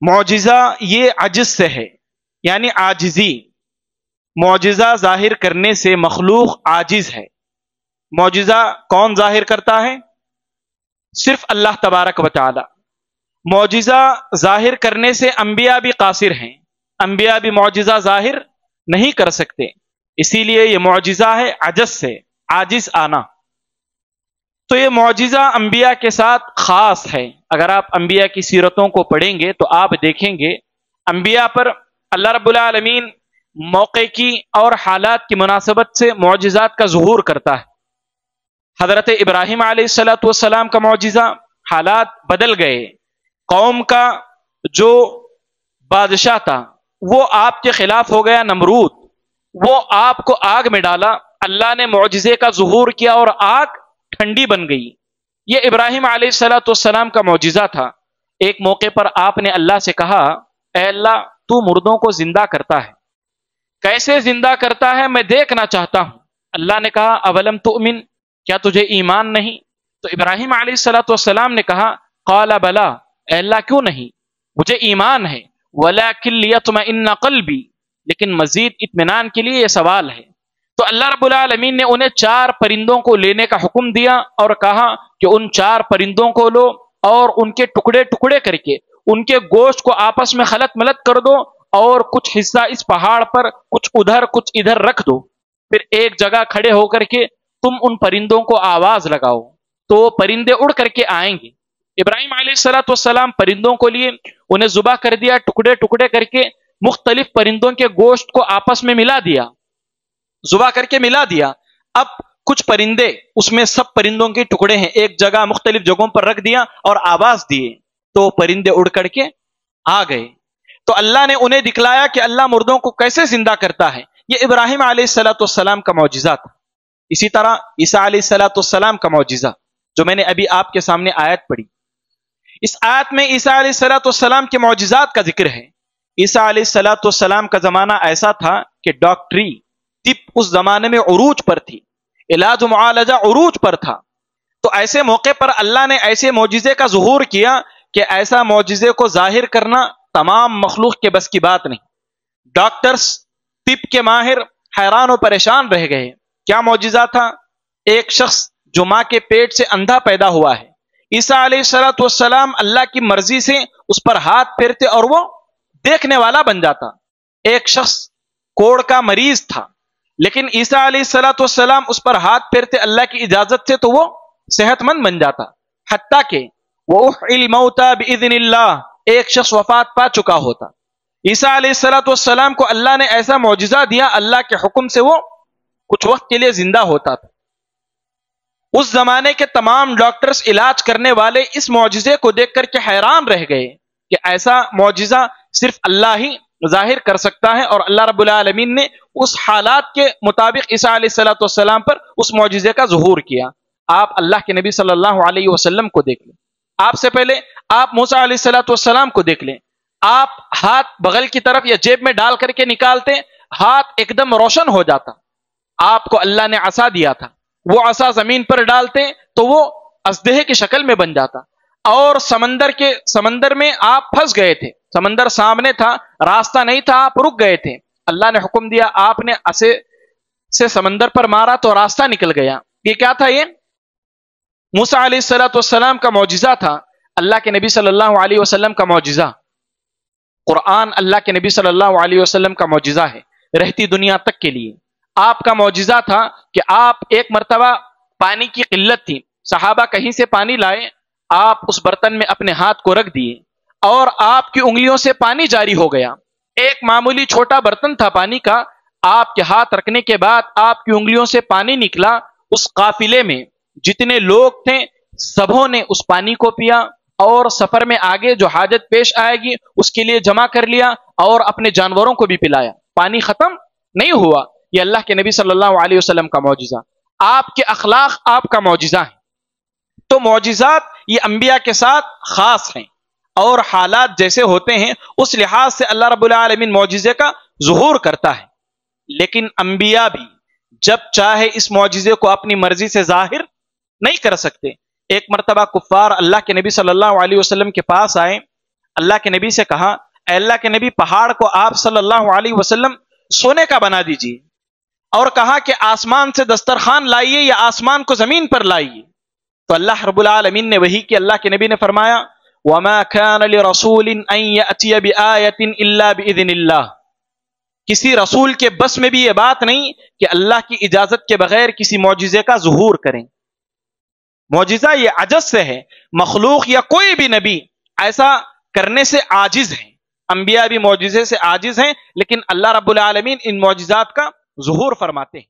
معجزہ یہ عجز سے ہے، یعنی عاجزی. معجزہ ظاہر کرنے سے مخلوق عاجز ہے. معجزہ کون ظاہر کرتا ہے؟ صرف اللہ تبارک و تعالی. معجزہ ظاہر کرنے سے انبیاء بھی قاصر ہیں، انبیاء بھی معجزہ ظاہر نہیں کر سکتے، اسی لیے یہ معجزہ ہے عجز سے، عاجز آنا. تو یہ معجزہ انبیاء کے ساتھ خاص ہے. اگر آپ انبیاء کی سیرتوں کو پڑھیں گے تو آپ دیکھیں گے انبیاء پر اللہ رب العالمین موقع کی اور حالات کی مناسبت سے معجزات کا ظہور کرتا ہے. حضرت ابراہیم علیہ السلام کا معجزہ، حالات بدل گئے، قوم کا جو بادشاہ تھا وہ آپ کے خلاف ہو گیا، نمرود، وہ آپ کو آگ میں ڈالا، اللہ نے معجزے کا ظہور کیا اور آگ ٹھنڈی بن گئی. یہ ابراہیم علیہ السلام کا معجزہ تھا. ایک موقع پر آپ نے اللہ سے کہا، اے اللہ تو مردوں کو زندہ کرتا ہے، کیسے زندہ کرتا ہے میں دیکھنا چاہتا ہوں. اللہ نے کہا اولم تؤمن، کیا تجھے ایمان نہیں؟ تو ابراہیم علیہ السلام نے کہا قال بلا، اے اللہ کیوں نہیں، مجھے ایمان ہے، ولکن لیطمئن قلبی، لیکن مزید اطمینان کے لیے یہ سوال ہے. تو اللہ رب العالمین نے انہیں 4 پرندوں کو لینے کا حکم دیا اور کہا کہ ان 4 پرندوں کو لو اور ان کے ٹکڑے ٹکڑے کر کے ان کے گوشت کو آپس میں خلط ملط کر دو اور کچھ حصہ اس پہاڑ پر، کچھ ادھر کچھ ادھر رکھ دو، پھر ایک جگہ کھڑے ہو کر کے تم ان پرندوں کو آواز لگاؤ تو پرندے اڑ کر کے آئیں گے. ابراہیم علیہ السلام پرندوں کو لیے، انہیں ذبح کر دیا، ٹکڑے ٹکڑے کر کے مختلف پرندوں کے گوشت کو آپس میں ملا دیا، ذبح کر کے ملا دیا. اب کچھ پرندے، اس میں سب پرندوں کے ٹکڑے ہیں، ایک جگہ مختلف جگہوں پر رکھ دیا اور آواز دیے تو پرندے اڑ کر کے آ گئے. تو اللہ نے انہیں دکھلایا کہ اللہ مردوں کو کیسے زندہ کرتا ہے. یہ ابراہیم علیہ السلام کا معجزہ تھا. اسی طرح عیسیٰ علیہ السلام کا معجزہ جو میں نے ابھی آپ کے سامنے آیت پڑھی، اس آیت میں عیسیٰ علیہ السلام کے معجزات کا ذکر ہے. عیسیٰ علیہ السلام کا زمانہ ایسا تھا کہ ڈاکٹری، طب اس زمانے میں عروج پر تھی، علاج و معالجہ عروج پر تھا. تو ایسے موقع پر اللہ نے ایسے معجزے کا ظہور کیا کہ ایسا معجزے کو ظاہر کرنا تمام مخلوق کے بس کی بات نہیں. ڈاکٹرز، طب کے ماہر حیران و پریشان رہ گئے. کیا معجزہ تھا؟ ایک شخص جو ماں کے پیٹ سے اندھا پیدا ہوا ہے، عیسیٰ علیہ السلام اللہ کی مرضی سے اس پر ہاتھ پھیرتے اور وہ دیکھنے والا بن جاتا. ایک شخص کوڑ کا مریض تھا، لیکن عیسیٰ علیہ السلام اس پر ہاتھ پھیرتے اللہ کی اجازت سے تو وہ صحت مند بن جاتا. حتیٰ کہ وَأُحْيِي الْمَوْتَى بِإِذْنِ اللَّهِ، ایک شخص وفات پا چکا ہوتا، عیسیٰ علیہ السلام کو اللہ نے ایسا معجزہ دیا، اللہ کے حکم سے وہ کچھ وقت کے لیے زندہ ہوتا تھا. اس زمانے کے تمام ڈاکٹرز، علاج کرنے والے اس معجزے کو دیکھ کر کے حیران رہ گئے کہ ایسا معجزہ صرف اللہ ہی ظاہر کر سکتا ہے. اور اللہ رب العالمین نے اس حالات کے مطابق عیسیٰ علیہ السلام پر اس معجزے کا ظہور کیا. آپ اللہ کے نبی صلی اللہ علیہ وسلم کو دیکھ لیں، آپ سے پہلے آپ موسیٰ علیہ السلام کو دیکھ لیں. آپ ہاتھ بغل کی طرف یا جیب میں ڈال کر کے نکالتے، ہاتھ ایک دم روشن ہو جاتا. آپ کو اللہ نے عصا دیا تھا، وہ عصا زمین پر ڈالتے تو وہ اژدہے کی شکل میں بن جاتا. اور سمندر میں آپ پھنس گئے تھے، سمندر سامنے تھا، راستہ نہیں تھا، آپ رک گئے تھے، اللہ نے حکم دیا، آپ نے عصے سے سمندر پر مارا تو راستہ نکل گیا. یہ کیا تھا؟ یہ موسیٰ علیہ السلام کا معجزہ تھا، اللہ کے نبی صلی اللہ علیہ وسلم کا معجزہ. قرآن اللہ کے نبی صلی اللہ علیہ وسلم کا معجزہ ہے رہتی دنیا تک کے لیے. آپ کا معجزہ تھا کہ آپ ایک مرتبہ پانی کی قلت تھی، صحابہ کہیں سے پانی لائے، آپ اس برتن میں اپنے ہاتھ کو رکھ دیے اور آپ کی انگلیوں سے پانی جاری ہو گیا. ایک معمولی چھوٹا برتن تھا پانی کا، آپ کے ہاتھ رکھنے کے بعد آپ کی انگلیوں سے پانی نکلا. اس قافلے میں جتنے لوگ تھے سبوں نے اس پانی کو پیا اور سفر میں آگے جو حاجت پیش آئے گی اس کے لیے جمع کر لیا اور اپنے جانوروں کو بھی پلایا. پانی ختم نہیں ہوا. یہ اللہ کے نبی صلی اللہ علیہ وسلم کا معجزہ. آپ کے اخلاق آپ کا معجزہ ہے. تو معجزات یہ انبیاء کے ساتھ خاص ہیں اور حالات جیسے ہوتے ہیں اس لحاظ سے اللہ رب العالمین معجزے کا ظہور کرتا ہے. لیکن انبیاء بھی جب چاہے اس معجزے کو اپنی مرضی سے ظاہر نہیں کر سکتے. ایک مرتبہ کفار اللہ کے نبی صلی اللہ علیہ وسلم کے پاس آئے، اللہ کے نبی سے کہا اے اللہ کے نبی پہاڑ کو آپ صلی اللہ علیہ وسلم سونے کا بنا دیجیے، اور کہا کہ آسمان سے دسترخوان لائیے یا آسمان کو زمین پر لائیے. تو اللہ رب العالمین نے وحی کی، اللہ کے نبی نے فرمایا وَمَا كَانَ لِرَسُولٍ أَن يَأْتِيَ بِآيَةٍ إِلَّا بِإِذْنِ اللَّهِ. کسی رسول کے بس میں بھی یہ بات نہیں کہ اللہ کی اجازت کے بغیر کسی معجزے کا ظہور کریں. معجزہ یہ عجز سے ہے، مخلوق یا کوئی بھی نبی ایسا کرنے سے عاجز ہے. انبیاء بھی معجزے سے عاجز ہیں، لیکن اللہ رب العالمین ان معجزات کا ظہور فرماتے ہیں.